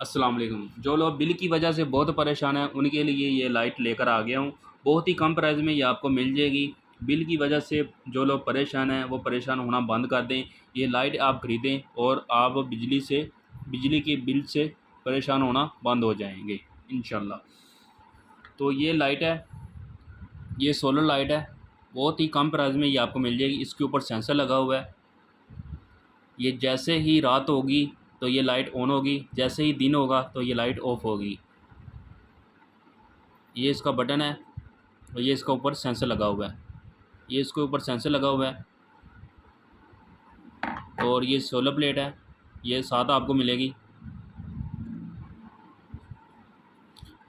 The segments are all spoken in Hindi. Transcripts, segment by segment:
अस्सलाम वालेकुम। जो लोग बिल की वजह से बहुत परेशान हैं उनके लिए ये लाइट लेकर आ गया हूँ। बहुत ही कम प्राइस में ये आपको मिल जाएगी। बिल की वजह से जो लोग परेशान हैं वो परेशान होना बंद कर दें। ये लाइट आप ख़रीदें और आप बिजली के बिल से परेशान होना बंद हो जाएंगे इंशाल्लाह। तो ये लाइट है, ये सोलर लाइट है। बहुत ही कम प्राइस में ये आपको मिल जाएगी। इसके ऊपर सेंसर लगा हुआ है। ये जैसे ही रात होगी तो ये लाइट ऑन होगी, जैसे ही दिन होगा तो ये लाइट ऑफ होगी। ये इसका बटन है और ये इसका ऊपर सेंसर लगा हुआ है। ये इसके ऊपर सेंसर लगा हुआ है और ये सोलर प्लेट है, ये साथ आपको मिलेगी।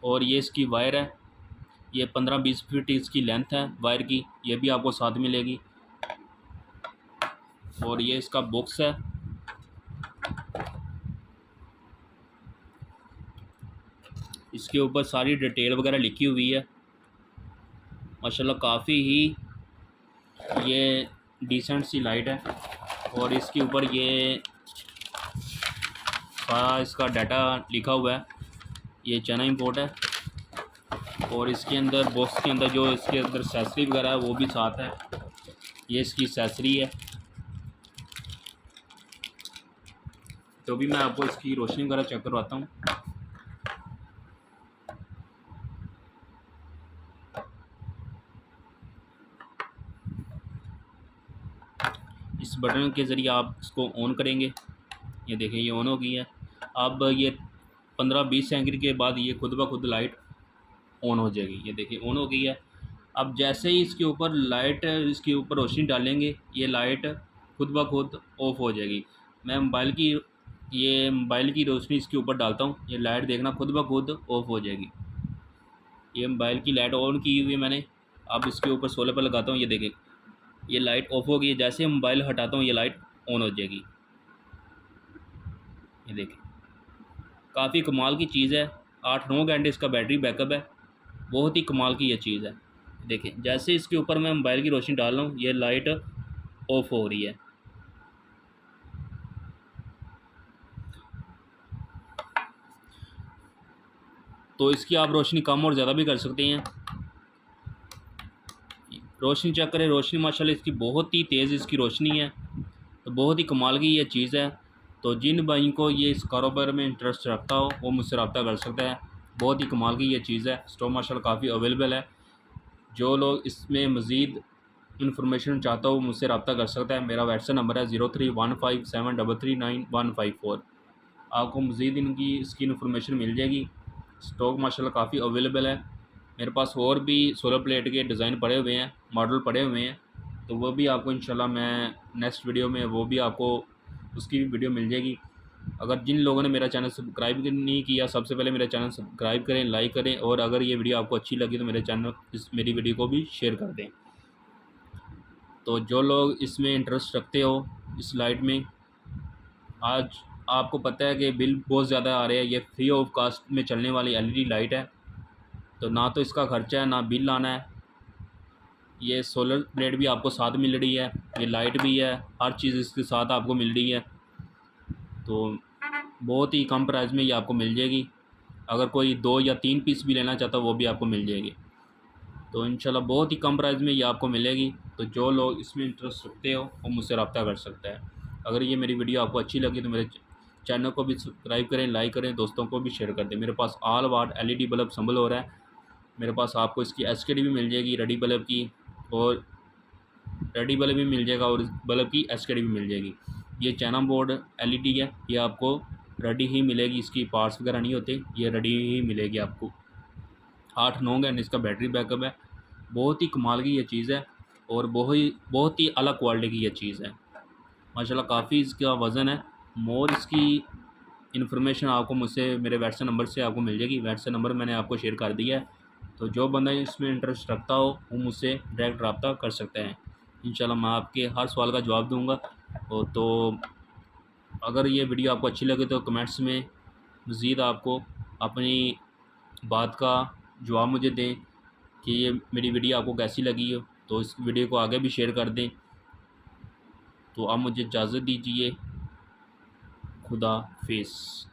और ये इसकी वायर है, ये 15-20 फीट इसकी लेंथ है वायर की, ये भी आपको साथ मिलेगी। और ये इसका बॉक्स है। इसके ऊपर सारी डिटेल वगैरह लिखी हुई है। माशाल्लाह काफ़ी ही ये डिसेंट सी लाइट है। और इसके ऊपर ये सारा इसका डाटा लिखा हुआ है। ये चाइना इंपोर्ट है। और इसके अंदर बॉक्स के अंदर जो इसके अंदर एक्सेसरी वगैरह है वो भी साथ है। ये इसकी एक्सेसरी है। तो भी मैं आपको इसकी रोशनी वगैरह चेक करवाता हूँ। इस बटन के ज़रिए आप इसको ऑन करेंगे। ये देखें ये ऑन हो गई है। अब ये 15-20 सेकंड के बाद ये खुद ब खुद लाइट ऑन हो जाएगी। ये देखिए ऑन हो गई है। अब जैसे ही इसके ऊपर रोशनी डालेंगे ये लाइट खुद ब खुद ऑफ हो जाएगी। मैं मोबाइल की रोशनी इसके ऊपर डालता हूँ, ये लाइट देखना खुद ब खुद ऑफ हो जाएगी। ये मोबाइल की लाइट ऑन की हुई है मैंने। अब इसके ऊपर सोलर पर लगाता हूँ, ये देखें ये लाइट ऑफ हो गई है। जैसे मोबाइल हटाता हूँ ये लाइट ऑन हो जाएगी। ये देखें काफ़ी कमाल की चीज़ है। 8-9 घंटे इसका बैटरी बैकअप है। बहुत ही कमाल की ये चीज़ है। देखें जैसे इसके ऊपर मैं मोबाइल की रोशनी डाल रहा हूँ ये लाइट ऑफ हो रही है। तो इसकी आप रोशनी कम और ज़्यादा भी कर सकते हैं। रोशनी चेक करें, रोशनी माशाल्लाह इसकी बहुत ही तेज़ इसकी रोशनी है। तो बहुत ही कमाल की ये चीज़ है। तो जिन भाई को ये इस कारोबार में इंटरेस्ट रखता हो वो मुझसे रब्ता कर सकता है। बहुत ही कमाल की ये चीज़ है। स्टॉक माशाल्लाह काफ़ी अवेलेबल है। जो लोग इसमें मज़ीद इन्फॉर्मेशन चाहता हो मुझसे रब्ता कर सकता है। मेरा व्हाट्सएप नंबर है 031573395154। आपको मज़ीद इसकी इन्फॉर्मेशन मिल जाएगी। स्टॉक माशाल्लाह काफ़ी अवेलेबल है। मेरे पास और भी सोलर प्लेट के डिज़ाइन पड़े हुए हैं, मॉडल पड़े हुए हैं। तो वो भी आपको इंशाल्लाह मैं नेक्स्ट वीडियो में वो भी आपको उसकी भी वीडियो मिल जाएगी। अगर जिन लोगों ने मेरा चैनल सब्सक्राइब नहीं किया सबसे पहले मेरा चैनल सब्सक्राइब करें, लाइक करें। और अगर ये वीडियो आपको अच्छी लगी तो मेरी वीडियो को भी शेयर कर दें। तो जो लोग इसमें इंटरेस्ट रखते हो इस लाइट में, आज आपको पता है कि बिल बहुत ज़्यादा आ रहे हैं। ये फ्री ऑफ कास्ट में चलने वाली एलईडी लाइट है। तो ना तो इसका खर्चा है ना बिल आना है। ये सोलर प्लेट भी आपको साथ मिल रही है, ये लाइट भी है, हर चीज़ इसके साथ आपको मिल रही है। तो बहुत ही कम प्राइस में ये आपको मिल जाएगी। अगर कोई 2 या 3 पीस भी लेना चाहता है वो भी आपको मिल जाएगी। तो इंशाल्लाह बहुत ही कम प्राइस में ये आपको मिलेगी। तो जो लोग इसमें इंटरेस्ट रखते हो वो मुझसे रब्ता कर सकता है। अगर ये मेरी वीडियो आपको अच्छी लगी तो मेरे चैनल को भी सब्सक्राइब करें, लाइक करें, दोस्तों को भी शेयर कर दें। मेरे पास ऑल वाट एलईडी बल्ब संभल हो रहा है। मेरे पास आपको इसकी एसकेडी भी मिल जाएगी रेडी बल्ब की, और रेडी बल्ब भी मिल जाएगा और बल्ब की एसकेडी भी मिल जाएगी। ये चाइना बोर्ड एलईडी है, ये आपको रेडी ही मिलेगी। इसकी पार्ट्स वगैरह नहीं होते, ये रेडी ही मिलेगी आपको। 8-9 घंटे इसका बैटरी बैकअप है। बहुत ही कमाल की ये चीज़ है और बहुत ही अलग क्वालिटी की ये चीज़ है। माशाल्लाह काफ़ी इसका वज़न है। मोर इसकी इन्फॉर्मेशन आपको मुझसे मेरे व्हाट्सएप नंबर से आपको मिल जाएगी। व्हाट्सएप नंबर मैंने आपको शेयर कर दिया है। तो जो बंदा इसमें इंटरेस्ट रखता हो वो मुझसे डायरेक्ट रब्ता कर सकते हैं। इंशाल्लाह मैं आपके हर सवाल का जवाब दूँगा। और तो अगर ये वीडियो आपको अच्छी लगे तो कमेंट्स में मज़ीद आपको अपनी बात का जवाब मुझे दें कि ये मेरी वीडियो आपको कैसी लगी हो। तो इस वीडियो को आगे भी शेयर कर दें। तो आप मुझे इजाज़त दीजिए। खुदा हाफिज़।